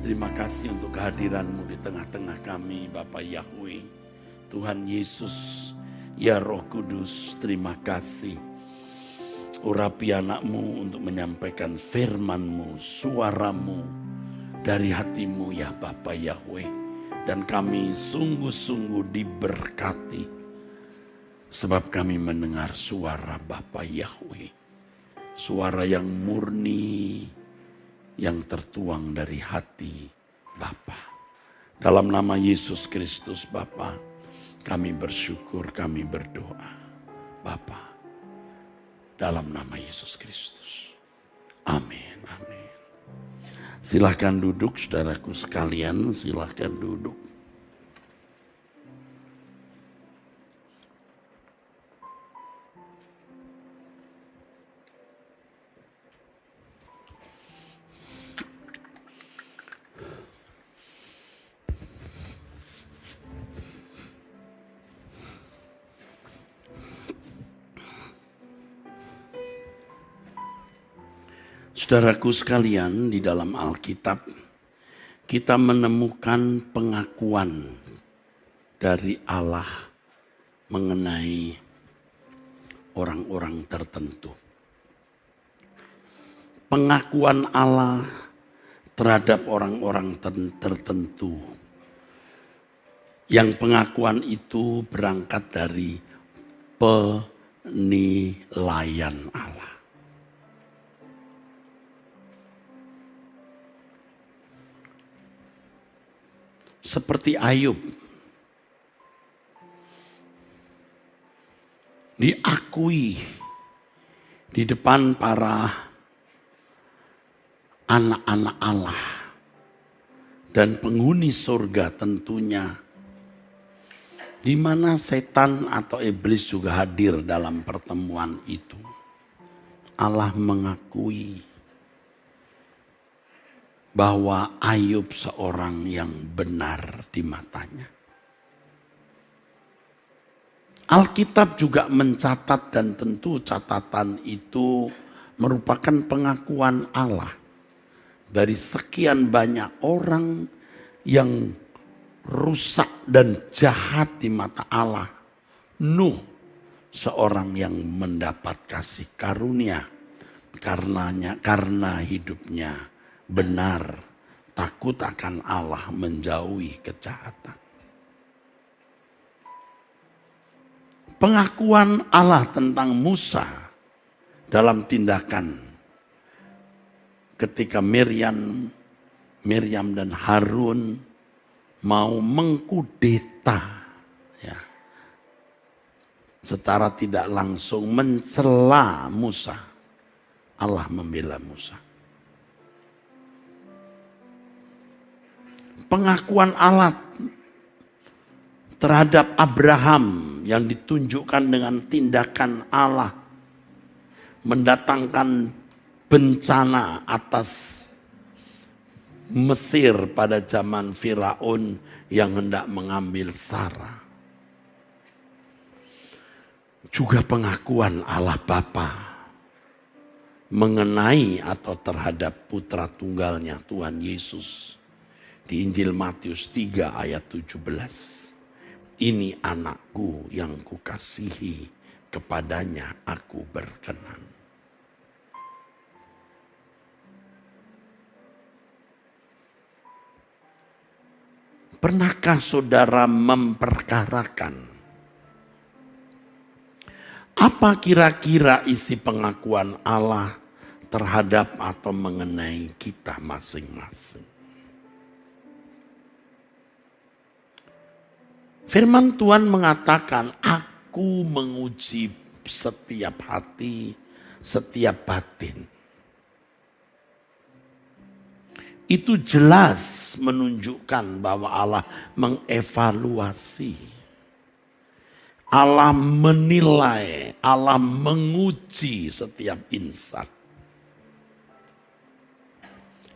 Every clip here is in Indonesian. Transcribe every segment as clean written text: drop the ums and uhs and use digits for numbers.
terima kasih untuk kehadiran-Mu di tengah-tengah kami, Bapa Yahweh. Tuhan Yesus, ya Roh Kudus, terima kasih. Urapi anak-Mu untuk menyampaikan firman-Mu, suara-Mu dari hati-Mu ya Bapa Yahweh. Dan kami sungguh-sungguh diberkati sebab kami mendengar suara Bapa Yahweh. Suara yang murni, yang tertuang dari hati Bapa. Dalam nama Yesus Kristus Bapa, kami bersyukur, kami berdoa. Bapa, dalam nama Yesus Kristus. Amin, amin. Silahkan duduk saudaraku sekalian, silahkan duduk. Saudaraku sekalian, di dalam Alkitab kita menemukan pengakuan dari Allah mengenai orang-orang tertentu. Pengakuan Allah terhadap orang-orang tertentu. Yang pengakuan itu berangkat dari penilaian Allah. Seperti Ayub, diakui di depan para anak-anak Allah dan penghuni surga tentunya, di mana setan atau iblis juga hadir dalam pertemuan itu. Allah mengakui bahwa Ayub seorang yang benar di matanya. Alkitab juga mencatat, dan tentu catatan itu merupakan pengakuan Allah dari sekian banyak orang yang rusak dan jahat di mata Allah. Nuh, seorang yang mendapat kasih karunia karena hidupnya benar, takut akan Allah, menjauhi kejahatan. Pengakuan Allah tentang Musa dalam tindakan ketika Miriam dan Harun mau mengkudeta, ya, secara tidak langsung mencela Musa, Allah membela Musa. Pengakuan Allah terhadap Abraham yang ditunjukkan dengan tindakan Allah mendatangkan bencana atas Mesir pada zaman Firaun yang hendak mengambil Sarah. Juga pengakuan Allah Bapa mengenai atau terhadap putra tunggalnya Tuhan Yesus. Di Injil Matius 3 ayat 17. Ini anakku yang kukasihi, kepadanya aku berkenan. Pernahkah saudara memperkarakan apa kira-kira isi pengakuan Allah terhadap atau mengenai kita masing-masing? Firman Tuhan mengatakan, aku menguji setiap hati, setiap batin. Itu jelas menunjukkan bahwa Allah mengevaluasi. Allah menilai, Allah menguji setiap insan.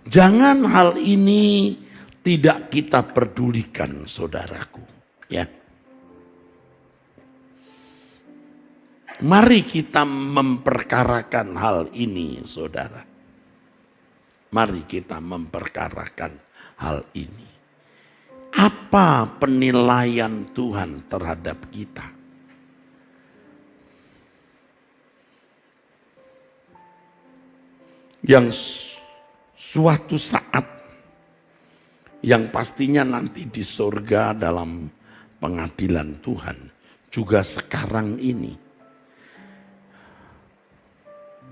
Jangan hal ini tidak kita pedulikan, saudaraku. Ya. Mari kita memperkarakan hal ini, saudara. Mari kita memperkarakan hal ini. Apa penilaian Tuhan terhadap kita? Yang suatu saat, yang pastinya nanti di surga dalam pengadilan Tuhan, juga sekarang ini.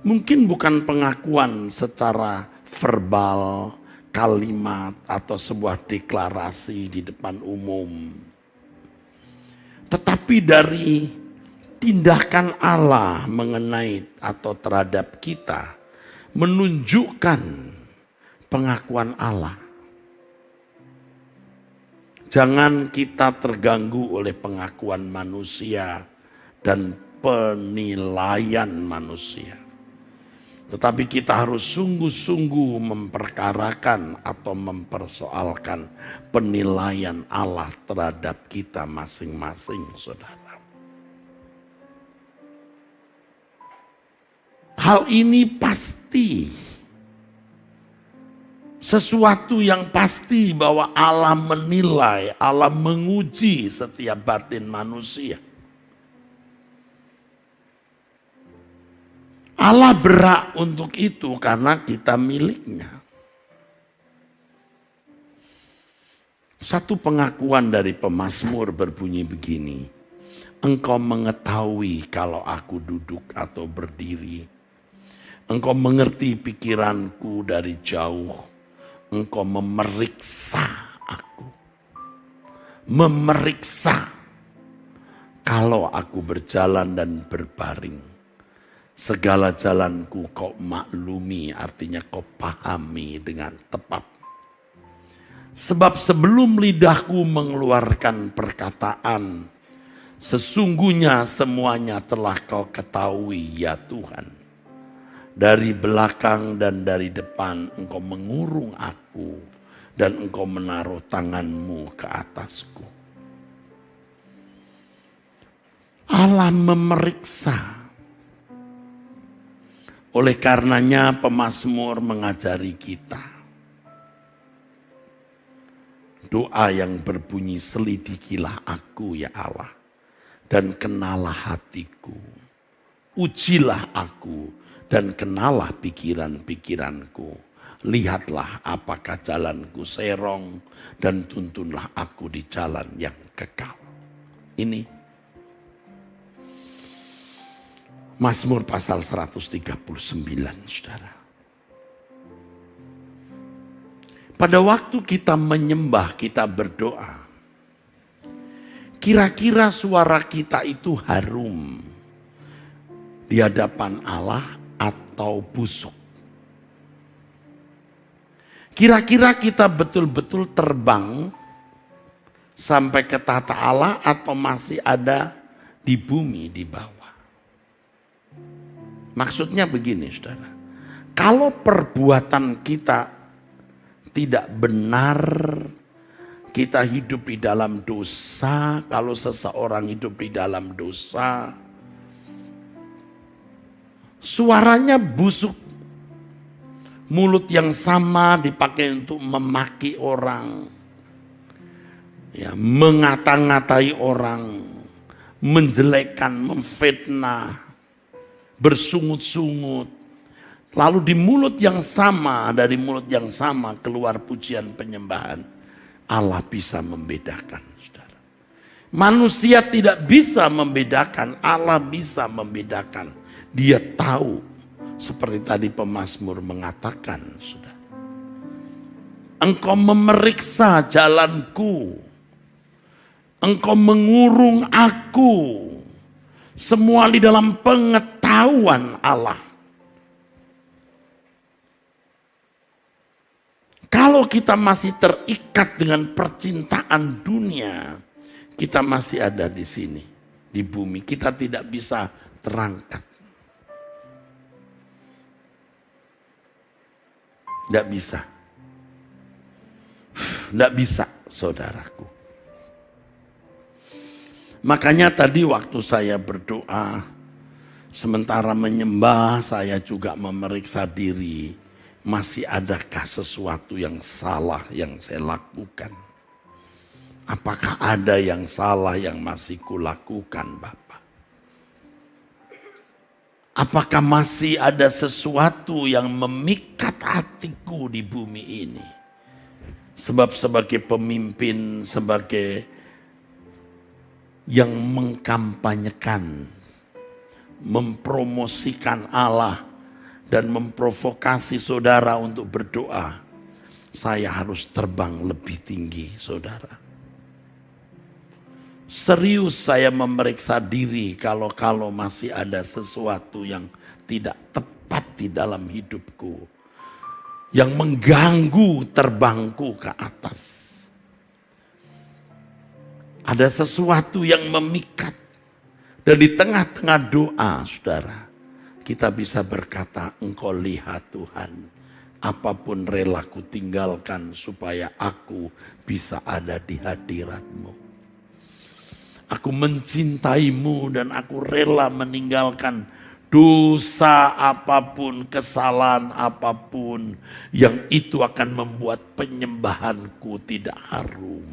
Mungkin bukan pengakuan secara verbal, kalimat, atau sebuah deklarasi di depan umum. Tetapi dari tindakan Allah mengenai atau terhadap kita, menunjukkan pengakuan Allah. Jangan kita terganggu oleh pengakuan manusia dan penilaian manusia. Tetapi kita harus sungguh-sungguh memperkarakan atau mempersoalkan penilaian Allah terhadap kita masing-masing, saudara. Hal ini pasti, sesuatu yang pasti bahwa Allah menilai, Allah menguji setiap batin manusia. Allah berhak untuk itu karena kita miliknya. Satu pengakuan dari pemazmur berbunyi begini. Engkau mengetahui kalau aku duduk atau berdiri. Engkau mengerti pikiranku dari jauh. Engkau memeriksa aku. Memeriksa kalau aku berjalan dan berbaring. Segala jalanku kau maklumi, artinya kau pahami dengan tepat. Sebab sebelum lidahku mengeluarkan perkataan, sesungguhnya semuanya telah kau ketahui ya Tuhan. Dari belakang dan dari depan engkau mengurung aku dan engkau menaruh tanganmu ke atasku. Allah memeriksa. Oleh karenanya pemazmur mengajari kita. Doa yang berbunyi, selidikilah aku ya Allah. Dan kenalah hatiku. Ujilah aku dan kenalah pikiran-pikiranku. Lihatlah apakah jalanku serong dan tuntunlah aku di jalan yang kekal. Ini Mazmur pasal 139, saudara. Pada waktu kita menyembah, kita berdoa. Kira-kira suara kita itu harum di hadapan Allah atau busuk? Kira-kira kita betul-betul terbang sampai ke tata Allah atau masih ada di bumi di bawah? Maksudnya begini, saudara. Kalau perbuatan kita tidak benar, kita hidup di dalam dosa. Kalau seseorang hidup di dalam dosa, suaranya busuk. Mulut yang sama dipakai untuk memaki orang, ya, mengata-ngatai orang, menjelekkan, memfitnah, bersungut-sungut. Lalu di mulut yang sama, dari mulut yang sama keluar pujian penyembahan. Allah bisa membedakan, saudara. Manusia tidak bisa membedakan, Allah bisa membedakan. Dia tahu, seperti tadi pemazmur mengatakan, saudara. Engkau memeriksa jalanku. Engkau mengurung aku. Semua di dalam pengetahuan Allah. Kalau kita masih terikat dengan percintaan dunia, kita masih ada di sini, di bumi. Kita tidak bisa terangkat. Tidak bisa. Tidak bisa, saudaraku. Makanya tadi waktu saya berdoa, sementara menyembah saya juga memeriksa diri. Masih adakah sesuatu yang salah yang saya lakukan? Apakah ada yang salah yang masih kulakukan, Bapak? Apakah masih ada sesuatu yang memikat hatiku di bumi ini? Sebab sebagai pemimpin, sebagai yang mengkampanyekan, mempromosikan Allah, dan memprovokasi saudara untuk berdoa, saya harus terbang lebih tinggi, saudara. Serius saya memeriksa diri kalau masih ada sesuatu yang tidak tepat di dalam hidupku, yang mengganggu terbangku ke atas. Ada sesuatu yang memikat. Dan di tengah-tengah doa, saudara, kita bisa berkata, Engkau lihat Tuhan, apapun rela ku tinggalkan supaya aku bisa ada di hadirat-Mu. Aku mencintaimu dan aku rela meninggalkan dosa apapun, kesalahan apapun yang itu akan membuat penyembahanku tidak harum.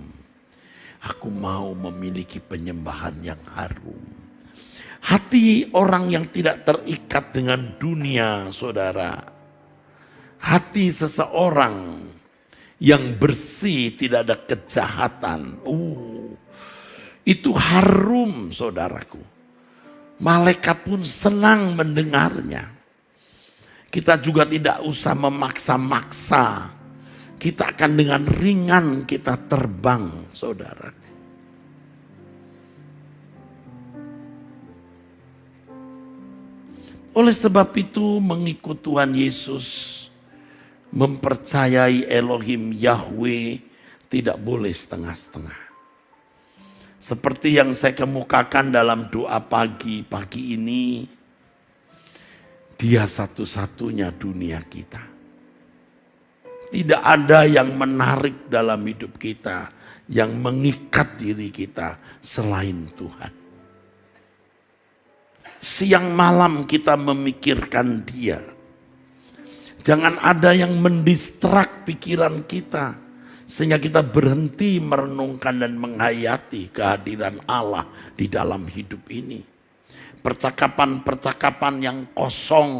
Aku mau memiliki penyembahan yang harum. Hati orang yang tidak terikat dengan dunia, saudara. Hati seseorang yang bersih, tidak ada kejahatan. Itu harum, saudaraku. Malaikat pun senang mendengarnya. Kita juga tidak usah memaksa-maksa. Kita akan dengan ringan kita terbang, saudara. Oleh sebab itu mengikut Tuhan Yesus, mempercayai Elohim Yahweh tidak boleh setengah-setengah. Seperti yang saya kemukakan dalam doa pagi ini, Dia satu-satunya dunia kita. Tidak ada yang menarik dalam hidup kita, yang mengikat diri kita selain Tuhan. Siang malam kita memikirkan Dia. Jangan ada yang mendistrak pikiran kita, sehingga kita berhenti merenungkan dan menghayati kehadiran Allah di dalam hidup ini. Percakapan-percakapan yang kosong,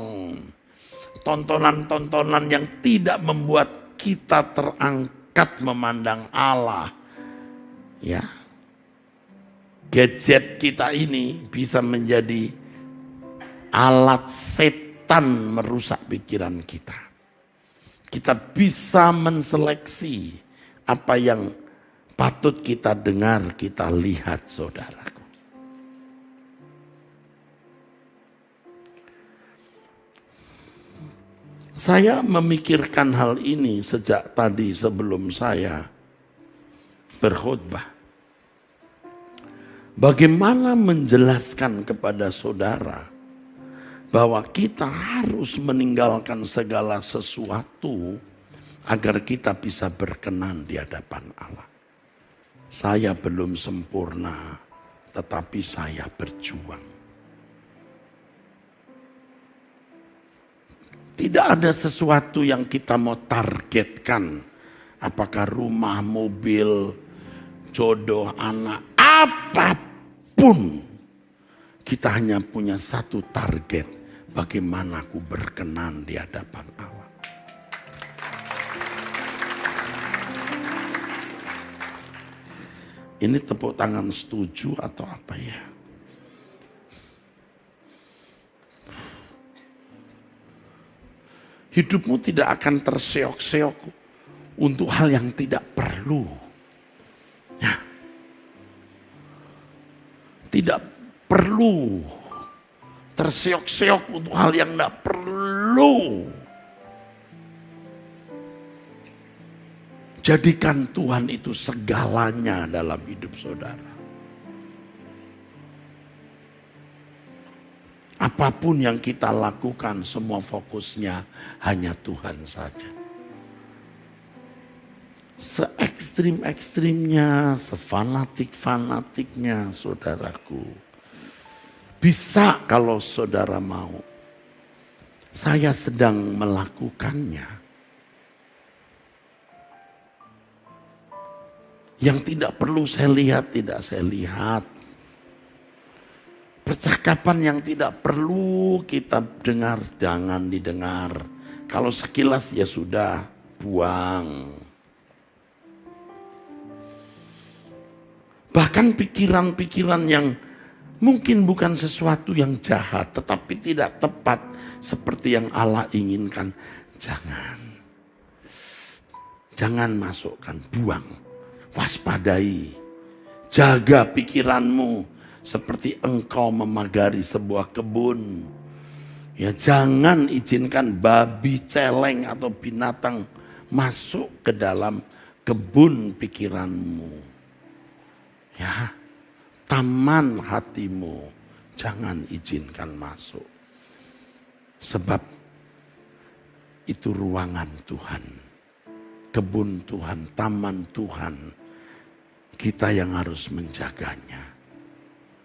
tontonan-tontonan yang tidak membuat kita terangkat memandang Allah. Ya, gadget kita ini bisa menjadi alat setan merusak pikiran kita. Kita bisa menseleksi apa yang patut kita dengar, kita lihat, saudaraku. Saya memikirkan hal ini sejak tadi sebelum saya berkhotbah. Bagaimana menjelaskan kepada saudara bahwa kita harus meninggalkan segala sesuatu agar kita bisa berkenan di hadapan Allah. Saya belum sempurna, tetapi saya berjuang. Tidak ada sesuatu yang kita mau targetkan. Apakah rumah, mobil, jodoh, anak, apapun. Kita hanya punya satu target. Bagaimana aku berkenan di hadapan Allah. Ini tepuk tangan setuju atau apa ya? Hidupmu tidak akan terseok-seok untuk hal yang tidak perlu. Ya. Tidak perlu terseok-seok untuk hal yang tidak perlu. Jadikan Tuhan itu segalanya dalam hidup saudara. Apapun yang kita lakukan, semua fokusnya hanya Tuhan saja. Se-ekstrim-ekstrimnya, sefanatik-fanatiknya, saudaraku. Bisa kalau saudara mau. saya sedang melakukannya. Yang tidak perlu saya lihat, tidak saya lihat. Percakapan yang tidak perlu kita dengar, jangan didengar. Kalau sekilas ya sudah, buang. Bahkan pikiran-pikiran yang mungkin bukan sesuatu yang jahat, tetapi tidak tepat seperti yang Allah inginkan. Jangan masukkan, buang. Waspadai, jaga pikiranmu seperti engkau memagari sebuah kebun. Ya, jangan izinkan babi, celeng atau binatang masuk ke dalam kebun pikiranmu. Ya, taman hatimu jangan izinkan masuk. Sebab itu ruangan Tuhan, kebun Tuhan, taman Tuhan. Kita yang harus menjaganya.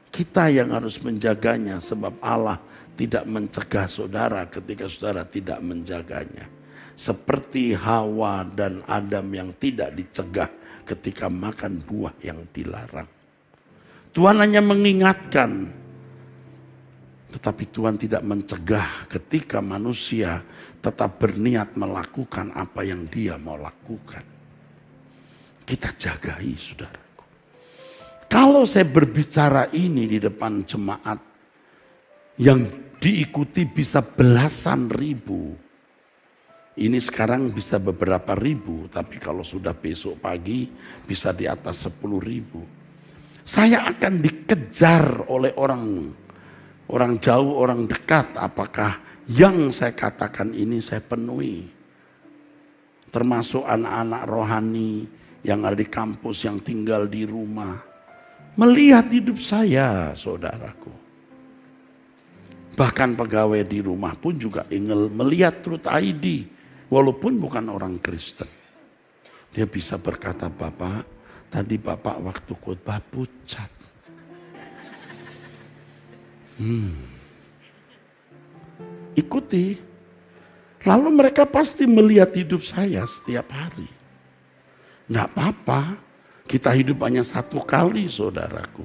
Kita yang harus menjaganya sebab Allah tidak mencegah saudara ketika saudara tidak menjaganya. Seperti Hawa dan Adam yang tidak dicegah ketika makan buah yang dilarang. Tuhan hanya mengingatkan, tetapi Tuhan tidak mencegah ketika manusia tetap berniat melakukan apa yang dia mau lakukan. Kita jagai, saudaraku. Kalau saya berbicara ini di depan jemaat yang diikuti bisa belasan ribu. Ini sekarang bisa beberapa ribu, tapi kalau sudah besok pagi bisa di atas 10.000. Saya akan dikejar oleh orang jauh, orang dekat. Apakah yang saya katakan ini saya penuhi? Termasuk anak-anak rohani yang ada di kampus, yang tinggal di rumah. Melihat hidup saya, saudaraku. Bahkan pegawai di rumah pun juga ingin melihat Truth ID. Walaupun bukan orang Kristen. Dia bisa berkata, Bapak, tadi Bapak waktu khotbah pucat. Ikuti. Lalu mereka pasti melihat hidup saya setiap hari. Nggak apa-apa. Kita hidup hanya satu kali, saudaraku.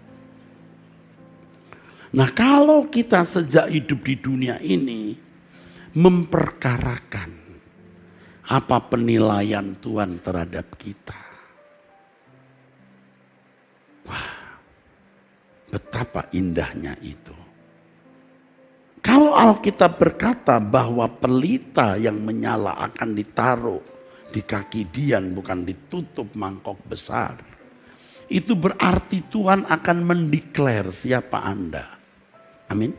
Nah, kalau kita sejak hidup di dunia ini memperkarakan apa penilaian Tuhan terhadap kita. Wah, betapa indahnya itu. Kalau Alkitab berkata bahwa pelita yang menyala akan ditaruh di kaki Dian, bukan ditutup mangkok besar. Itu berarti Tuhan akan mendeklar siapa Anda. Amin.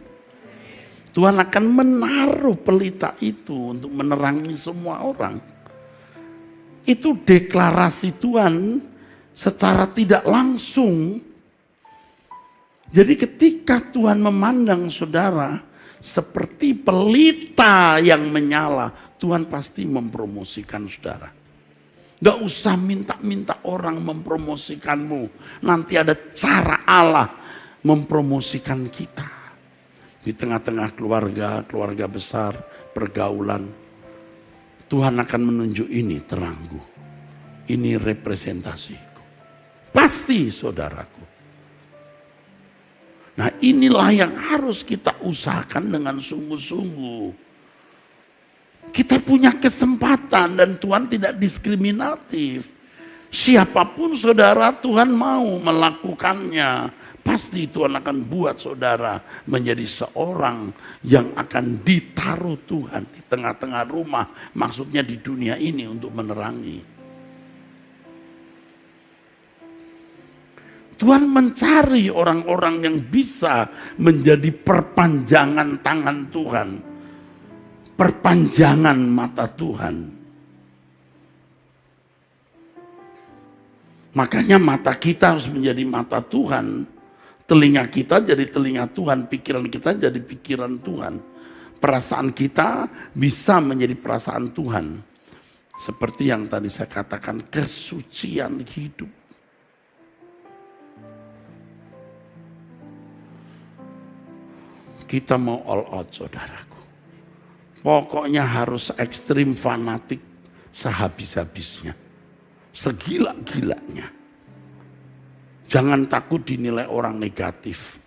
Tuhan akan menaruh pelita itu untuk menerangi semua orang. Itu deklarasi Tuhan secara tidak langsung. Jadi ketika Tuhan memandang saudara seperti pelita yang menyala, Tuhan pasti mempromosikan saudara. Gak usah minta-minta orang mempromosikanmu. Nanti ada cara Allah mempromosikan kita. Di tengah-tengah keluarga besar, pergaulan. Tuhan akan menunjuk ini terangku. Ini representasiku. Pasti saudaraku. Nah, inilah yang harus kita usahakan dengan sungguh-sungguh. Kita punya kesempatan dan Tuhan tidak diskriminatif. Siapapun saudara Tuhan mau melakukannya. Pasti Tuhan akan buat saudara menjadi seorang yang akan ditaruh Tuhan di tengah-tengah rumah. Maksudnya di dunia ini untuk menerangi. Tuhan mencari orang-orang yang bisa menjadi perpanjangan tangan Tuhan. Perpanjangan mata Tuhan. Makanya mata kita harus menjadi mata Tuhan. Telinga kita jadi telinga Tuhan. Pikiran kita jadi pikiran Tuhan. Perasaan kita bisa menjadi perasaan Tuhan. Seperti yang tadi saya katakan, kesucian hidup. Kita mau all out, saudaraku. Pokoknya harus ekstrim fanatik sehabis-habisnya. Segila-gilanya. Jangan takut dinilai orang negatif.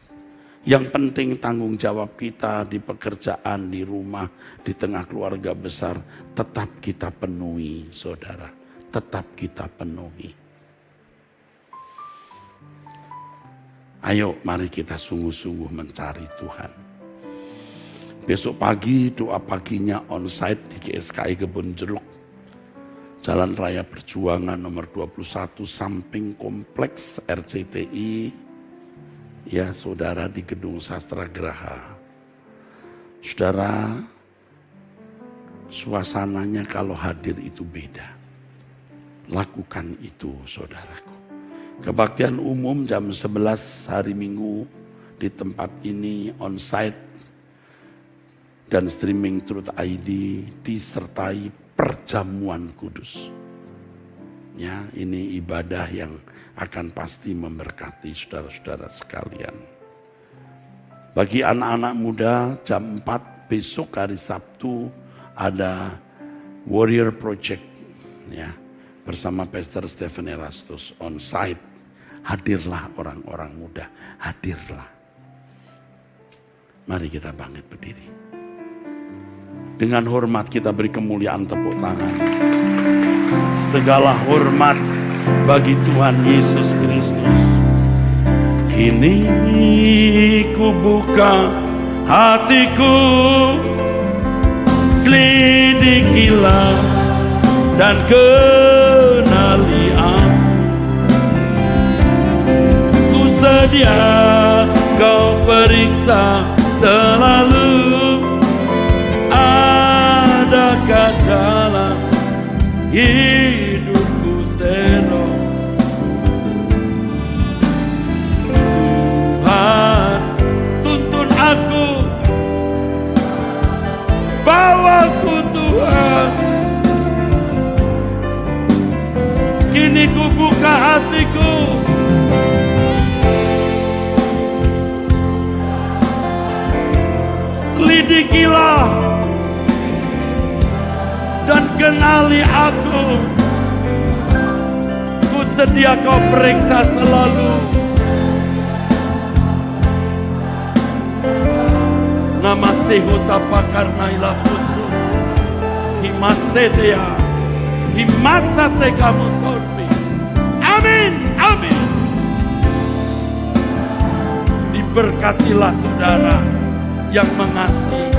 Yang penting tanggung jawab kita di pekerjaan, di rumah, di tengah keluarga besar. Tetap kita penuhi, saudara. Tetap kita penuhi. Ayo mari kita sungguh-sungguh mencari Tuhan. Besok pagi doa paginya onsite di GSKI Kebun Jeruk. Jalan Raya Perjuangan nomor 21 samping kompleks RCTI. Ya saudara, di Gedung Sastra Graha. Saudara, suasananya kalau hadir itu beda. Lakukan itu saudaraku. Kebaktian umum jam 11 hari Minggu di tempat ini onsite dan streaming Truth ID disertai perjamuan kudus. Ya, ini ibadah yang akan pasti memberkati saudara-saudara sekalian. Bagi anak-anak muda jam 4 besok hari Sabtu ada Warrior Project ya, bersama Pastor Stephen Erastus on site. Hadirlah orang-orang muda, hadirlah. Mari kita bangkit berdiri. Dengan hormat kita beri kemuliaan tepuk tangan. Segala hormat bagi Tuhan Yesus Kristus. Kini ku buka hatiku, selidikilah dan kenali aku. Ku sedia kau periksa selalu, adakah jalan hidupku seno. Tuhan tuntun aku, bawaku Tuhan. Kini ku buka hatiku, selidikilah dan kenali aku. Ku sedia kau periksa selalu. Nama sehuta pakarna ila pusu himasetea himasate kamu sorbi. Amin, amin. Diberkatilah saudara yang mengasihi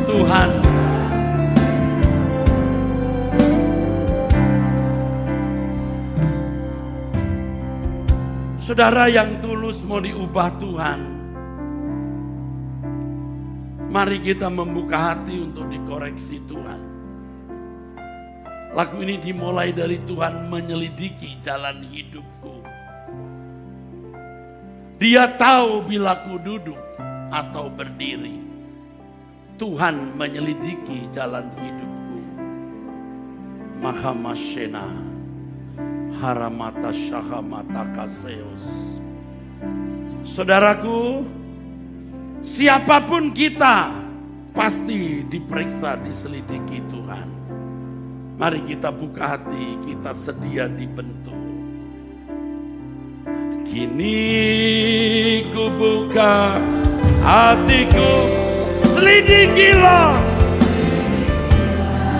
Tuhan. Saudara yang tulus mau diubah Tuhan, mari kita membuka hati untuk dikoreksi Tuhan. Lagu ini dimulai dari Tuhan menyelidiki jalan hidupku. Dia tahu bila ku duduk atau berdiri. Tuhan menyelidiki jalan hidupku. Mahamasyena haramata syahamata kaseos. Saudaraku, siapapun kita pasti diperiksa, diselidiki Tuhan. Mari kita buka hati, kita sedia dibentuk. Kini ku buka hatiku, selidikilah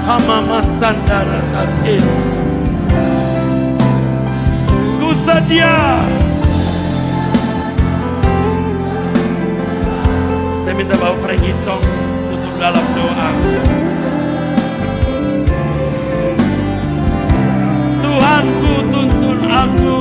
hamama sandara tasir. Ku sedia. Saya minta Bapak Frankie Chong tutup dalam doa. Tuhanku tuntun aku,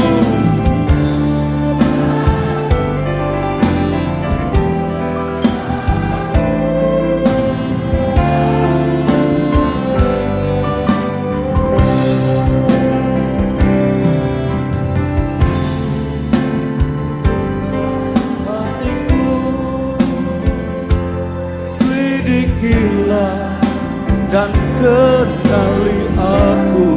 dan kenali aku.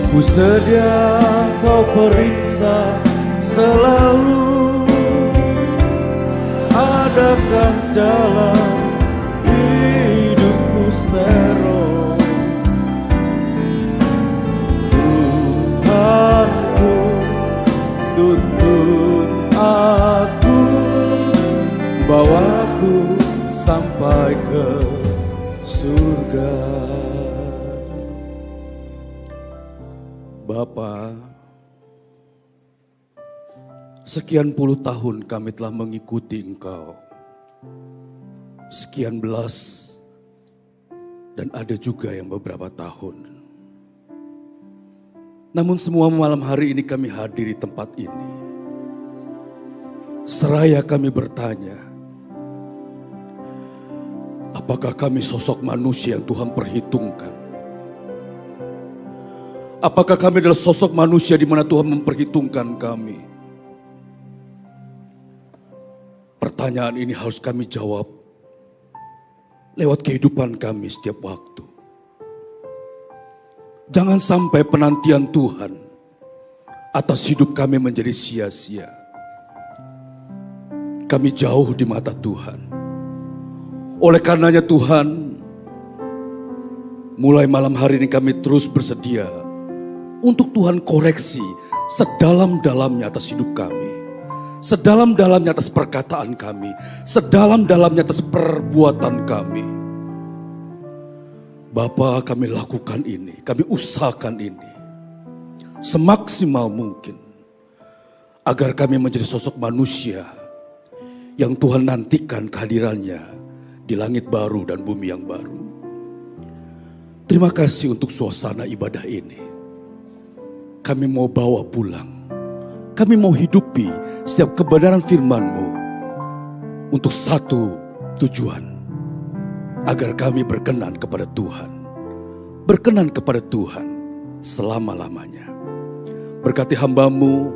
Ku sedia kau periksa selalu, adakah jalan hidupku serong? Tuhanku, tuntun aku, bawaku sampai ke surga. Bapa, sekian puluh tahun kami telah mengikuti Engkau. Sekian belas, dan ada juga yang beberapa tahun. Namun semua malam hari ini kami hadir di tempat ini. Seraya kami bertanya, apakah kami sosok manusia yang Tuhan perhitungkan? Apakah kami adalah sosok manusia di mana Tuhan memperhitungkan kami? Pertanyaan ini harus kami jawab lewat kehidupan kami setiap waktu. Jangan sampai penantian Tuhan atas hidup kami menjadi sia-sia. Kami jauh di mata Tuhan. Oleh karenanya Tuhan, mulai malam hari ini kami terus bersedia untuk Tuhan koreksi sedalam-dalamnya atas hidup kami. Sedalam-dalamnya atas perkataan kami. Sedalam-dalamnya atas perbuatan kami. Bapa, kami lakukan ini. Kami usahakan ini. Semaksimal mungkin. Agar kami menjadi sosok manusia yang Tuhan nantikan kehadirannya di langit baru dan bumi yang baru. Terima kasih untuk suasana ibadah ini. Kami mau bawa pulang. Kami mau hidupi setiap kebenaran firman-Mu untuk satu tujuan. Agar kami berkenan kepada Tuhan. Berkenan kepada Tuhan selama-lamanya. Berkati hamba-Mu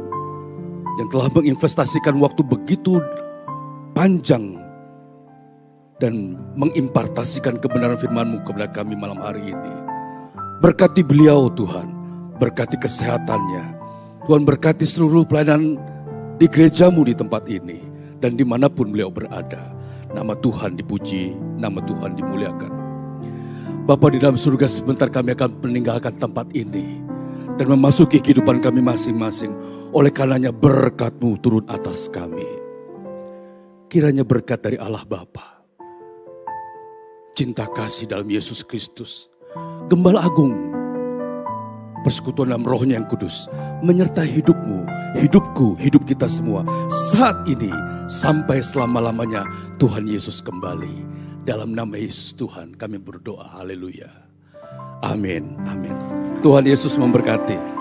yang telah menginvestasikan waktu begitu panjang dan mengimpartasikan kebenaran firman-Mu kepada kami malam hari ini. Berkati beliau Tuhan. Berkati kesehatannya. Tuhan berkati seluruh pelayanan di gereja-Mu di tempat ini. Dan dimanapun beliau berada. Nama Tuhan dipuji, nama Tuhan dimuliakan. Bapa di dalam surga, sebentar kami akan meninggalkan tempat ini. Dan memasuki kehidupan kami masing-masing. Oleh karenanya berkat-Mu turun atas kami. Kiranya berkat dari Allah Bapa, cinta kasih dalam Yesus Kristus, Gembala Agung, persekutuan dalam Roh-Nya yang kudus, menyertai hidupmu, hidupku, hidup kita semua, saat ini, sampai selama-lamanya Tuhan Yesus kembali. Dalam nama Yesus Tuhan kami berdoa, haleluya. Amin, amin. Tuhan Yesus memberkati.